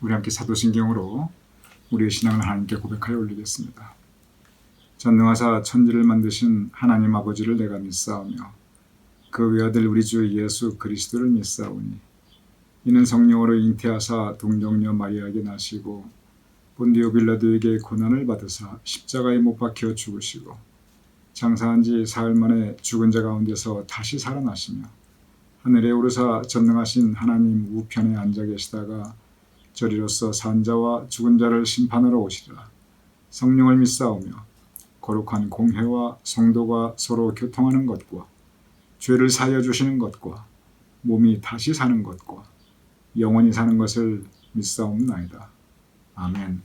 우리 함께 사도신경으로 우리의 신앙을 하나님께 고백하여 올리겠습니다. 전능하사 천지를 만드신 하나님 아버지를 내가 믿사오며 그 외아들 우리 주 예수 그리스도를 믿사오니 이는 성령으로 잉태하사 동정녀 마리아에게 나시고 본디오 빌라도에게 고난을 받으사 십자가에 못 박혀 죽으시고 장사한 지 사흘 만에 죽은 자 가운데서 다시 살아나시며 하늘에 오르사 전능하신 하나님 우편에 앉아 계시다가 저리로서 산 자와 죽은 자를 심판하러 오시리라. 성령을 믿사오며 거룩한 공회와 성도가 서로 교통하는 것과 죄를 사하여 주시는 것과 몸이 다시 사는 것과 영원히 사는 것을 믿사옵나이다. 아멘.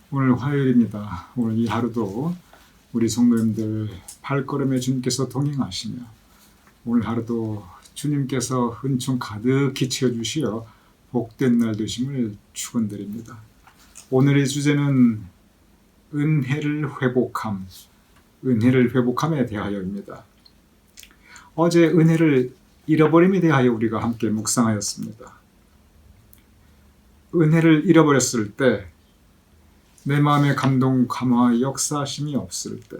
오늘 화요일입니다. 오늘 이 하루도 우리 성도님들 발걸음에 주님께서 동행하시며 오늘 하루도 주님께서 은총 가득히 채워주시어 복된 날 되심을 축원드립니다. 오늘의 주제는 은혜를 회복함, 은혜를 회복함에 대하여입니다. 어제 은혜를 잃어버림에 대하여 우리가 함께 묵상하였습니다. 은혜를 잃어버렸을 때, 내 마음의 감동, 감화, 역사심이 없을 때,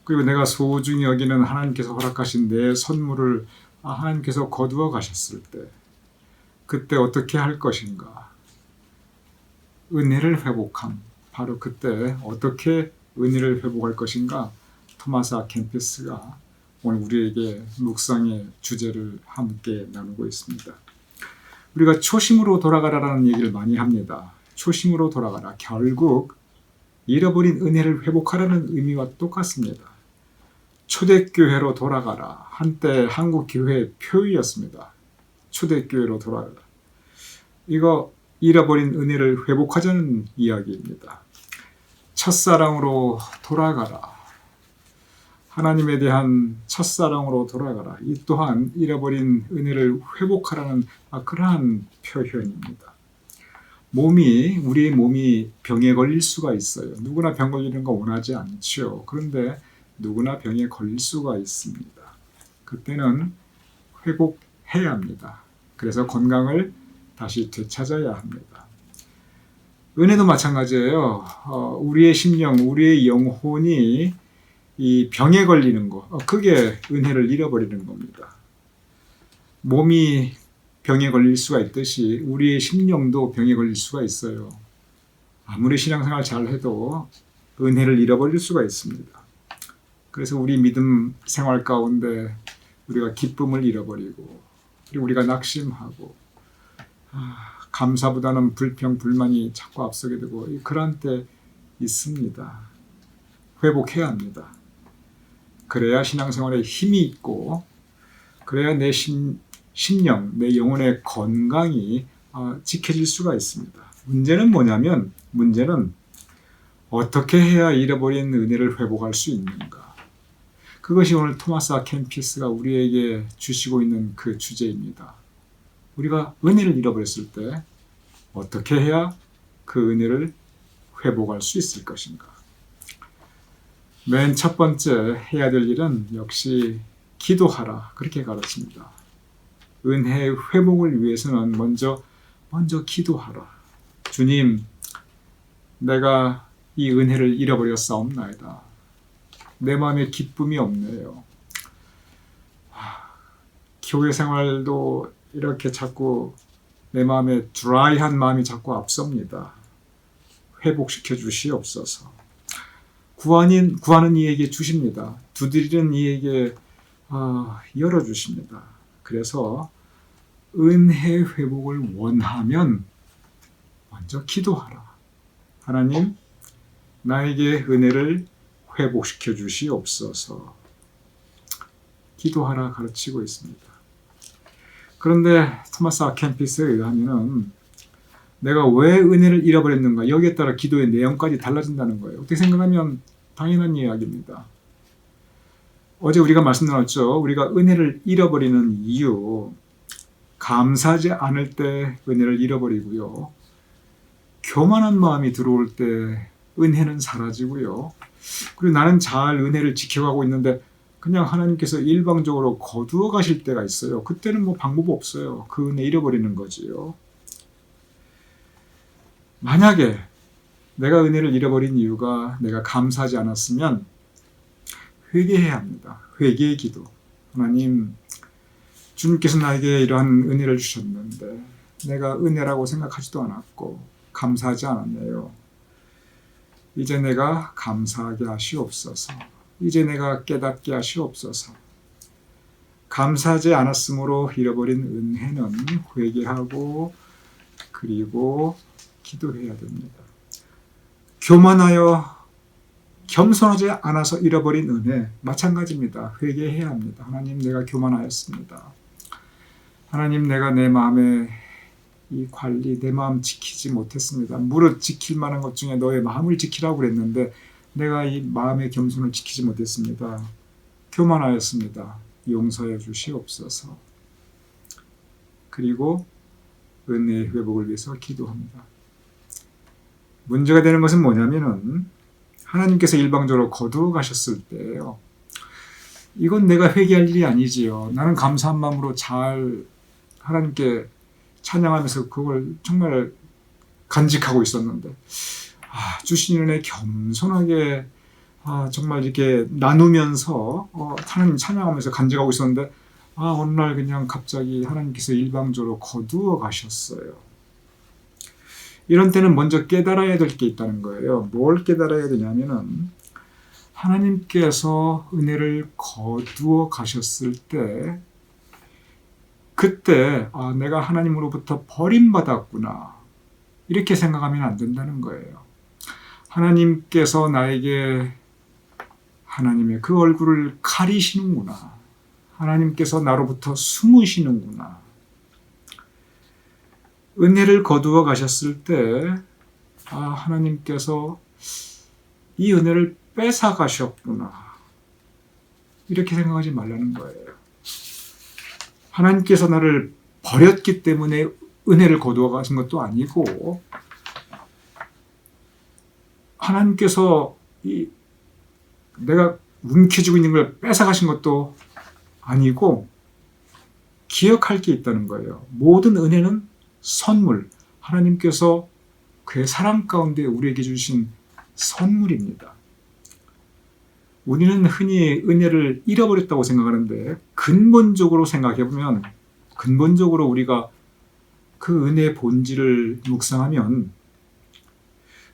그리고 내가 소중히 여기는 하나님께서 허락하신 내 선물을 하나님께서 거두어 가셨을 때 그때 어떻게 할 것인가? 은혜를 회복함. 바로 그때 어떻게 은혜를 회복할 것인가? 토마스 아 캠피스가 오늘 우리에게 묵상의 주제를 함께 나누고 있습니다. 우리가 초심으로 돌아가라라는 얘기를 많이 합니다. 초심으로 돌아가라. 결국 잃어버린 은혜를 회복하라는 의미와 똑같습니다. 초대교회로 돌아가라. 한때 한국교회의 표의였습니다. 초대교회로 돌아가라. 이거 잃어버린 은혜를 회복하자는 이야기입니다. 첫사랑으로 돌아가라. 하나님에 대한 첫사랑으로 돌아가라. 이 또한 잃어버린 은혜를 회복하라는 그러한 표현입니다. 우리의 몸이 병에 걸릴 수가 있어요. 누구나 병 걸리는 거 원하지 않죠. 그런데 누구나 병에 걸릴 수가 있습니다. 그때는 회복해야 합니다. 그래서 건강을 다시 되찾아야 합니다. 은혜도 마찬가지예요. 우리의 심령, 우리의 영혼이 이 병에 걸리는 거, 그게 은혜를 잃어버리는 겁니다. 몸이 병에 걸릴 수가 있듯이 우리의 심령도 병에 걸릴 수가 있어요. 아무리 신앙생활 잘 해도 은혜를 잃어버릴 수가 있습니다. 그래서 우리 믿음 생활 가운데 우리가 기쁨을 잃어버리고, 그리고 우리가 낙심하고, 감사보다는 불평, 불만이 자꾸 앞서게 되고, 그런 때 있습니다. 회복해야 합니다. 그래야 신앙생활에 힘이 있고, 그래야 내 심령, 내 영혼의 건강이 지켜질 수가 있습니다. 문제는 뭐냐면, 문제는 어떻게 해야 잃어버린 은혜를 회복할 수 있는가? 그것이 오늘 토마스 아 캠피스가 우리에게 주시고 있는 그 주제입니다. 우리가 은혜를 잃어버렸을 때 어떻게 해야 그 은혜를 회복할 수 있을 것인가? 맨 첫 번째 해야 될 일은 역시 기도하라, 그렇게 가르칩니다. 은혜 회복을 위해서는 먼저 기도하라. 주님, 내가 이 은혜를 잃어버렸사옵나이다. 내 마음에 기쁨이 없네요. 교회 생활도 이렇게 자꾸 내 마음에 드라이한 마음이 자꾸 앞섭니다. 회복시켜 주시옵소서. 구하는 이에게 주십니다. 두드리는 이에게 열어주십니다. 그래서 은혜 회복을 원하면 먼저 기도하라. 하나님, 나에게 은혜를 회복시켜 주시옵소서. 기도하라 가르치고 있습니다. 그런데 토마스 아 캠피스에 의하면 내가 왜 은혜를 잃어버렸는가, 여기에 따라 기도의 내용까지 달라진다는 거예요. 어떻게 생각하면 당연한 이야기입니다. 어제 우리가 말씀 나눴죠. 우리가 은혜를 잃어버리는 이유, 감사하지 않을 때 은혜를 잃어버리고요. 교만한 마음이 들어올 때 은혜는 사라지고요. 그리고 나는 잘 은혜를 지켜가고 있는데 그냥 하나님께서 일방적으로 거두어 가실 때가 있어요. 그때는 뭐 방법 없어요. 그 은혜 잃어버리는 거지요. 만약에 내가 은혜를 잃어버린 이유가 내가 감사하지 않았으면 회개해야 합니다. 회개의 기도. 하나님, 주님께서 나에게 이러한 은혜를 주셨는데 내가 은혜라고 생각하지도 않았고 감사하지 않았네요. 이제 내가 감사하게 하시옵소서. 이제 내가 깨닫게 하시옵소서. 감사하지 않았으므로 잃어버린 은혜는 회개하고 그리고 기도해야 됩니다. 교만하여 겸손하지 않아서 잃어버린 은혜 마찬가지입니다. 회개해야 합니다. 하나님, 내가 교만하였습니다. 하나님, 내가 내 마음의 이 관리, 내 마음 지키지 못했습니다. 무릇 지킬 만한 것 중에 너의 마음을 지키라고 그랬는데 내가 이 마음의 겸손을 지키지 못했습니다. 교만하였습니다. 용서해 주시옵소서. 그리고 은혜의 회복을 위해서 기도합니다. 문제가 되는 것은 뭐냐면은 하나님께서 일방적으로 거두어 가셨을 때예요. 이건 내가 회개할 일이 아니지요. 나는 감사한 마음으로 잘 하나님께 찬양하면서 그걸 정말 간직하고 있었는데 주신 은혜 겸손하게 정말 이렇게 나누면서 하나님 찬양하면서 간직하고 있었는데 어느 날 그냥 갑자기 하나님께서 일방적으로 거두어 가셨어요. 이런 때는 먼저 깨달아야 될 게 있다는 거예요. 뭘 깨달아야 되냐면은 하나님께서 은혜를 거두어 가셨을 때 그때 내가 하나님으로부터 버림받았구나 이렇게 생각하면 안 된다는 거예요. 하나님께서 나에게 하나님의 그 얼굴을 가리시는구나. 하나님께서 나로부터 숨으시는구나. 은혜를 거두어 가셨을 때 하나님께서 이 은혜를 뺏어 가셨구나. 이렇게 생각하지 말라는 거예요. 하나님께서 나를 버렸기 때문에 은혜를 거두어 가신 것도 아니고 하나님께서 내가 움켜쥐고 있는 걸 뺏어 가신 것도 아니고 기억할 게 있다는 거예요. 모든 은혜는 선물, 하나님께서 그의 사랑 가운데 우리에게 주신 선물입니다. 우리는 흔히 은혜를 잃어버렸다고 생각하는데 근본적으로 생각해보면 근본적으로 우리가 그 은혜의 본질을 묵상하면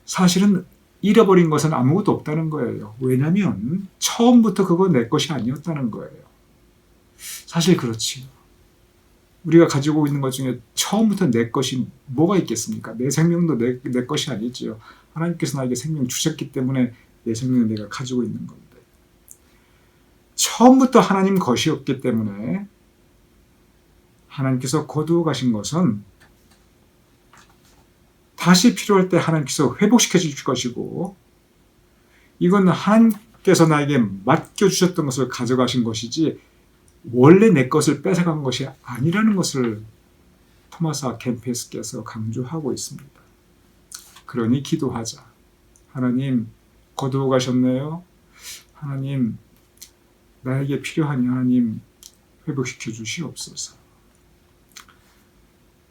사실은 잃어버린 것은 아무것도 없다는 거예요. 왜냐하면 처음부터 그거 내 것이 아니었다는 거예요. 사실 그렇지요. 우리가 가지고 있는 것 중에 처음부터 내 것이 뭐가 있겠습니까? 내 생명도 내 것이 아니지요. 하나님께서 나에게 생명 주셨기 때문에 내 생명을 내가 가지고 있는 건데 처음부터 하나님 것이었기 때문에 하나님께서 거두어 가신 것은 다시 필요할 때 하나님께서 회복시켜 주실 것이고 이건 하나님께서 나에게 맡겨주셨던 것을 가져가신 것이지 원래 내 것을 뺏어간 것이 아니라는 것을 토마스 아 켐페스께서 강조하고 있습니다. 그러니 기도하자. 하나님 거두어 가셨네요. 하나님 나에게 필요하니 하나님 회복시켜 주시옵소서.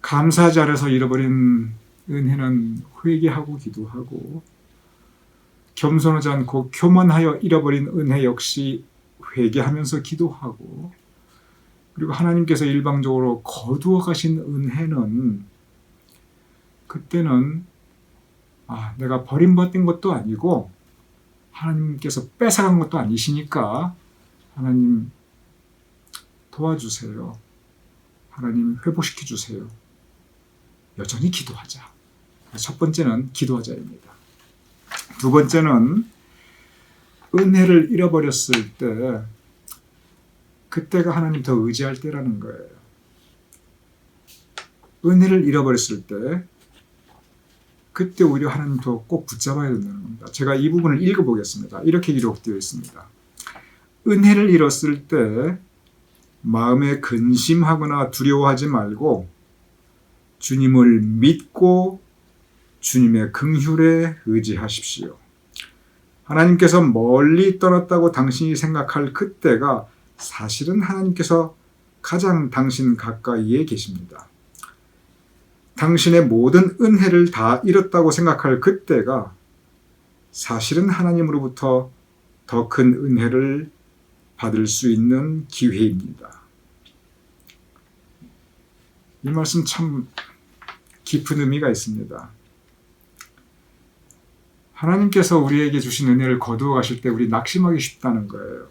감사하지 않아서 잃어버린 은혜는 회개하고 기도하고 겸손하지 않고 교만하여 잃어버린 은혜 역시 회개하면서 기도하고 그리고 하나님께서 일방적으로 거두어 가신 은혜는 그때는 내가 버림받은 것도 아니고 하나님께서 뺏어간 것도 아니시니까 하나님 도와주세요. 하나님 회복시켜 주세요. 여전히 기도하자. 첫 번째는 기도하자입니다. 두 번째는 은혜를 잃어버렸을 때 그때가 하나님 더 의지할 때라는 거예요. 은혜를 잃어버렸을 때 그때 오히려 하나님 더 꼭 붙잡아야 된다는 겁니다. 제가 이 부분을 읽어보겠습니다. 이렇게 기록되어 있습니다. 은혜를 잃었을 때 마음에 근심하거나 두려워하지 말고 주님을 믿고 주님의 긍휼에 의지하십시오. 하나님께서 멀리 떠났다고 당신이 생각할 그때가 사실은 하나님께서 가장 당신 가까이에 계십니다. 당신의 모든 은혜를 다 잃었다고 생각할 그때가 사실은 하나님으로부터 더 큰 은혜를 받을 수 있는 기회입니다. 이 말씀 참 깊은 의미가 있습니다. 하나님께서 우리에게 주신 은혜를 거두어 가실 때 우리 낙심하기 쉽다는 거예요.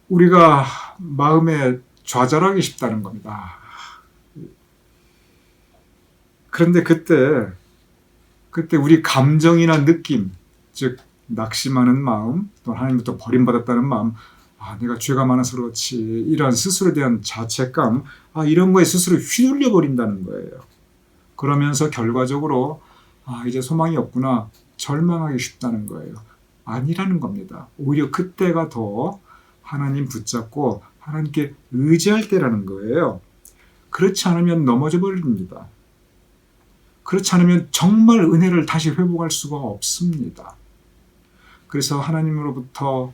우리가 마음에 좌절하기 쉽다는 겁니다. 그런데 그때 우리 감정이나 느낌, 즉 낙심하는 마음, 또 하나님부터 버림받았다는 마음, 내가 죄가 많아서 그렇지, 이런 스스로에 대한 자책감, 이런 거에 스스로 휘둘려 버린다는 거예요. 그러면서 결과적으로 이제 소망이 없구나, 절망하기 쉽다는 거예요. 아니라는 겁니다. 오히려 그때가 더 하나님 붙잡고 하나님께 의지할 때라는 거예요. 그렇지 않으면 넘어져 버립니다. 그렇지 않으면 정말 은혜를 다시 회복할 수가 없습니다. 그래서 하나님으로부터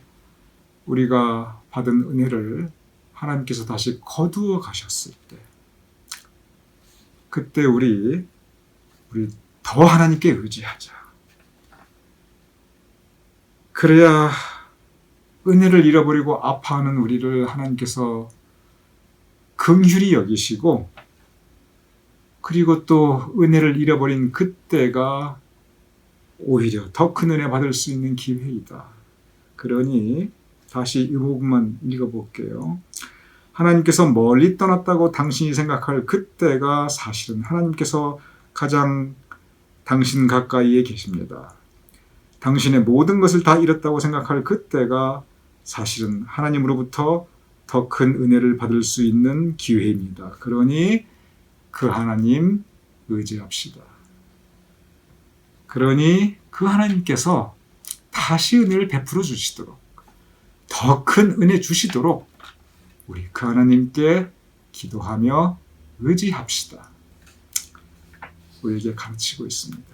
우리가 받은 은혜를 하나님께서 다시 거두어 가셨을 때 그때 우리 더 하나님께 의지하자. 그래야 은혜를 잃어버리고 아파하는 우리를 하나님께서 긍휼히 여기시고, 그리고 또 은혜를 잃어버린 그때가 오히려 더 큰 은혜 받을 수 있는 기회이다. 그러니 다시 이 부분만 읽어볼게요. 하나님께서 멀리 떠났다고 당신이 생각할 그때가 사실은 하나님께서 가장 당신 가까이에 계십니다. 당신의 모든 것을 다 잃었다고 생각할 그때가 사실은 하나님으로부터 더 큰 은혜를 받을 수 있는 기회입니다. 그러니 그 하나님 의지합시다. 그러니 그 하나님께서 다시 은혜를 베풀어 주시도록, 더 큰 은혜 주시도록 우리 그 하나님께 기도하며 의지합시다. 우리에게 가르치고 있습니다.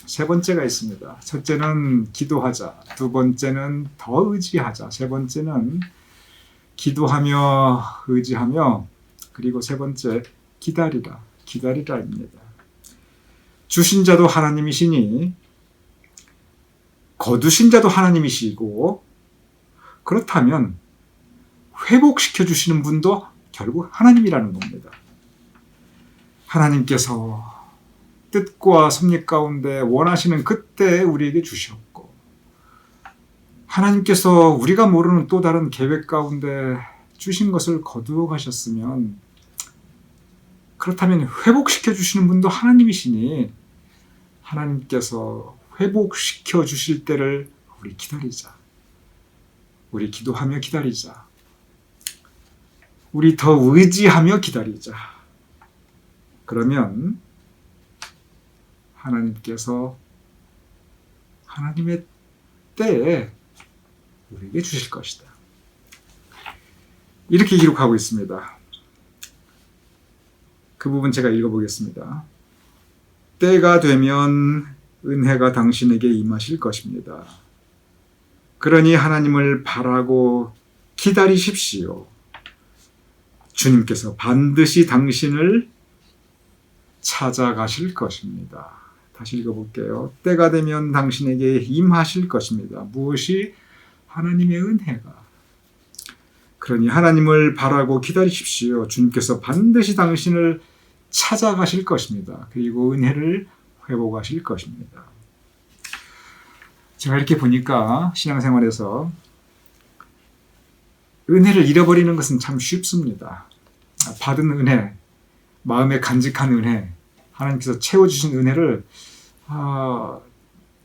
세 번째가 있습니다. 첫째는 기도하자, 두 번째는 더 의지하자, 세 번째는 기도하며 의지하며, 그리고 세 번째 기다리라입니다. 주신 자도 하나님이시니 거두신 자도 하나님이시고, 그렇다면 회복시켜 주시는 분도 결국 하나님이라는 겁니다. 하나님께서 뜻과 섭리 가운데 원하시는 그때 우리에게 주셨고, 하나님께서 우리가 모르는 또 다른 계획 가운데 주신 것을 거두어 가셨으면, 그렇다면 회복시켜 주시는 분도 하나님이시니 하나님께서 회복시켜 주실 때를 우리 기다리자. 우리 기도하며 기다리자. 우리 더 의지하며 기다리자. 그러면 하나님께서 하나님의 때에 우리에게 주실 것이다. 이렇게 기록하고 있습니다. 그 부분 제가 읽어보겠습니다. 때가 되면 은혜가 당신에게 임하실 것입니다. 그러니 하나님을 바라고 기다리십시오. 주님께서 반드시 당신을 찾아가실 것입니다. 다시 읽어볼게요. 때가 되면 당신에게 임하실 것입니다. 무엇이? 하나님의 은혜가. 그러니 하나님을 바라고 기다리십시오. 주님께서 반드시 당신을 찾아가실 것입니다. 그리고 은혜를 회복하실 것입니다. 제가 이렇게 보니까 신앙생활에서 은혜를 잃어버리는 것은 참 쉽습니다. 받은 은혜, 마음에 간직한 은혜, 하나님께서 채워주신 은혜를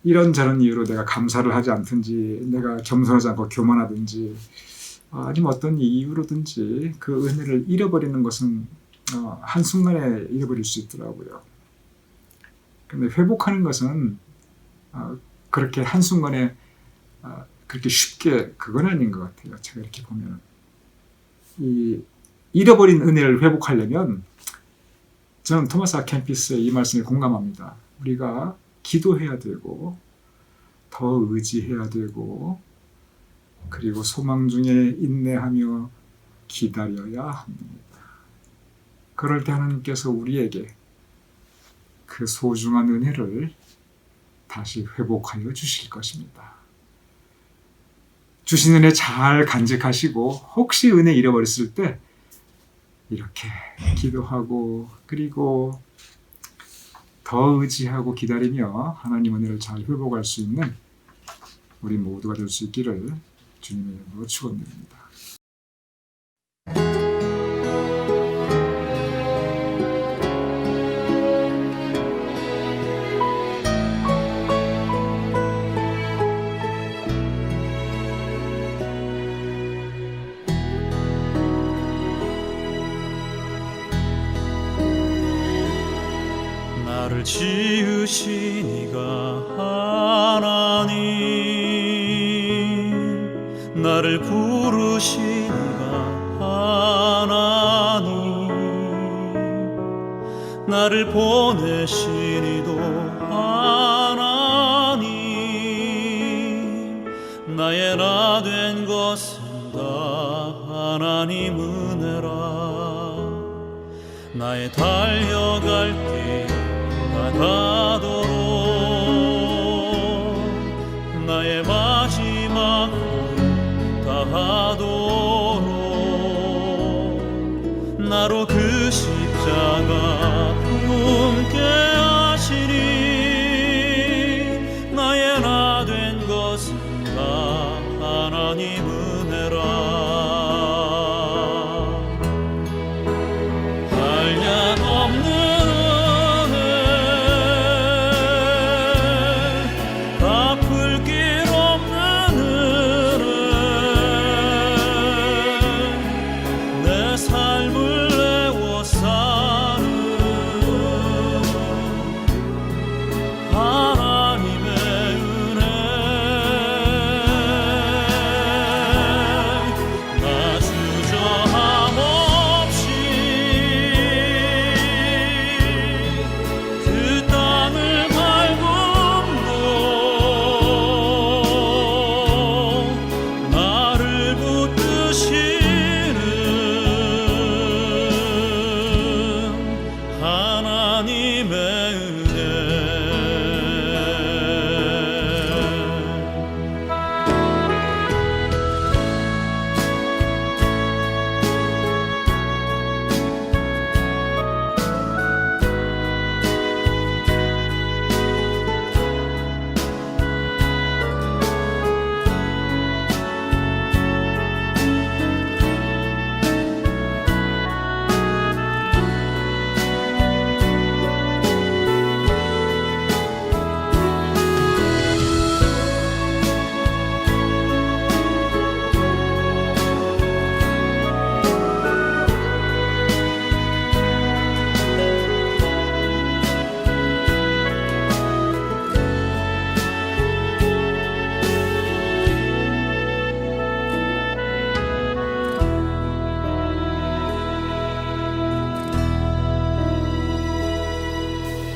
이런저런 이유로 내가 감사를 하지 않든지, 내가 겸손하지 않고 교만하든지, 아니면 어떤 이유로든지 그 은혜를 잃어버리는 것은 한순간에 잃어버릴 수 있더라고요. 근데 회복하는 것은 그렇게 한순간에 그렇게 쉽게 그건 아닌 것 같아요. 제가 이렇게 보면 이 잃어버린 은혜를 회복하려면, 저는 토마스 아 캠피스의 이 말씀에 공감합니다. 우리가 기도해야 되고, 더 의지해야 되고, 그리고 소망 중에 인내하며 기다려야 합니다. 그럴 때 하나님께서 우리에게 그 소중한 은혜를 다시 회복하여 주실 것입니다. 주신 은혜 잘 간직하시고, 혹시 은혜 잃어버렸을 때 이렇게 기도하고, 그리고 더 의지하고 기다리며 하나님 은혜를 잘 회복할 수 있는 우리 모두가 될 수 있기를 주님의 이름으로 축원드립니다. 나를 지으신 이가 하나님, 나를 부르신 이가 하나님, 나를 보내신 이도 하나님, 나의 나 된 것은 다 하나님 은혜라. 나의 달려갈 길 가도록 나의 마지막 다하도록 나로 그 십자가 품게 하시니 나의 나 된 것은 다 하나님 은혜라. 한량없는 은혜 갚을 길 없는 은혜 내 삶을 내워 사는 하나님의 은혜 나 주저함 없이 그 땅을 밟음도 나를 붙드시는 하나님의 은혜.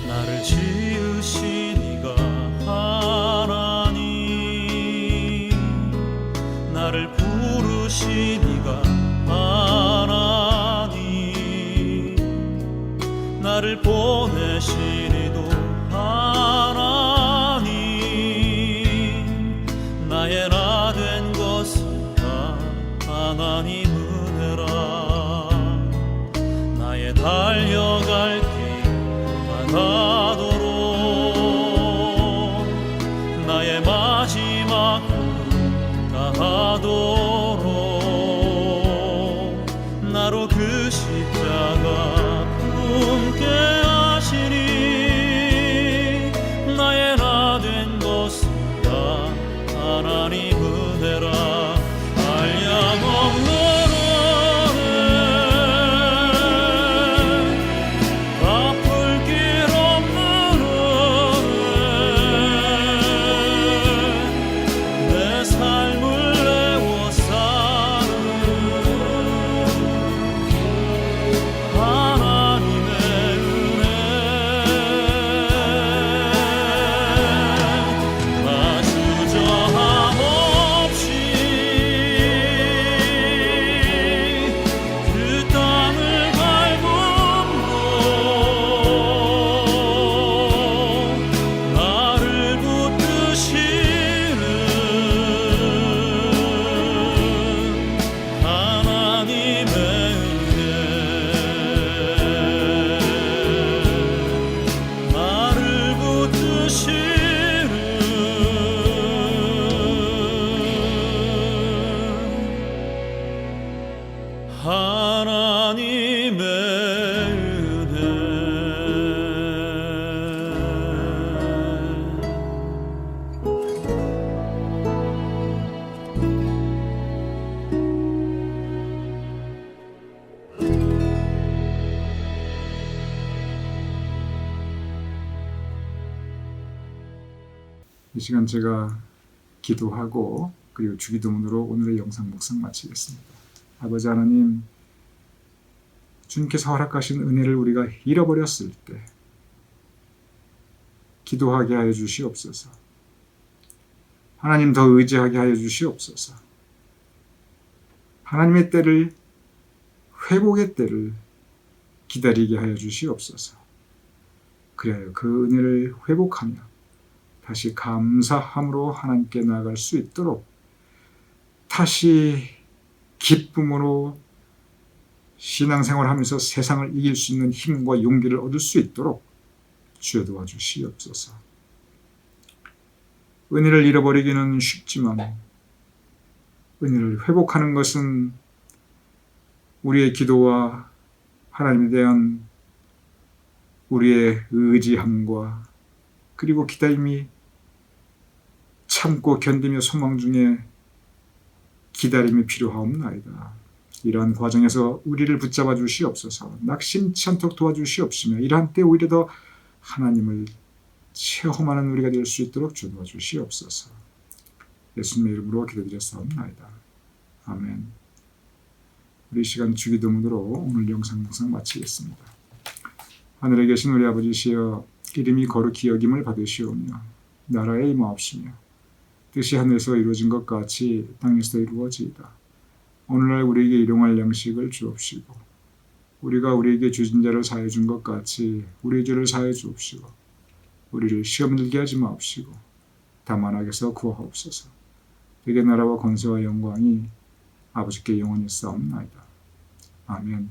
나를 지으시니가 하나님 나를 부르시니가 하나님 나를 보내시니도 하나님 나의 나 된 것은 다 하나님 은혜라. 나의 달려갈 길 다하도록 나의 마지막 꿈 다하도록 나로 그 십자가 품게 하시니 나의 나 된 것은 다 하나님 은혜라. 한량없는 은혜 갚을 길 없는 은혜 내 삶을 내워 사는 하나님의 은혜 나 주저함 없이 그 땅을 밟음도 나를 붙드시는 하나님의 은혜 나를 붙드시는 하나님의 이 시간 제가 기도하고 그리고 주기도문으로 오늘의 영상 묵상 마치겠습니다. 아버지 하나님, 주님께서 허락하신 은혜를 우리가 잃어버렸을 때 기도하게 하여 주시옵소서. 하나님 더 의지하게 하여 주시옵소서. 하나님의 때를, 회복의 때를 기다리게 하여 주시옵소서. 그리하여 그 은혜를 회복하며 다시 감사함으로 하나님께 나아갈 수 있도록 다시 기쁨으로 신앙생활하면서 세상을 이길 수 있는 힘과 용기를 얻을 수 있도록 주여 도와주시옵소서. 은혜를 잃어버리기는 쉽지만 은혜를 회복하는 것은 우리의 기도와 하나님에 대한 우리의 의지함과 그리고 기다림이 참고 견디며 소망 중에 기다림이 필요하옵나이다. 이러한 과정에서 우리를 붙잡아 주시옵소서. 낙심치 않도록 도와주시옵시며 이러한 때 오히려 더 하나님을 체험하는 우리가 될 수 있도록 주도해 주시옵소서. 예수님의 이름으로 기도드렸사옵나이다. 아멘. 우리 시간 주기도문으로 오늘 영상 묵상 마치겠습니다. 하늘에 계신 우리 아버지시여, 이름이 거룩히 여김을 받으시오며 나라에 임하옵시며 뜻이 하늘에서 이루어진 것 같이 땅에서도 이루어지이다. 오늘날 우리에게 일용할 양식을 주옵시고 우리가 우리에게 주진 자를 사하여 준 것 같이 우리의 죄를 사하여 주옵시고 우리를 시험 들게 하지 마옵시고 다만 악에서 구하옵소서. 되게 나라와 권세와 영광이 아버지께 영원히 싸움나이다. 아멘.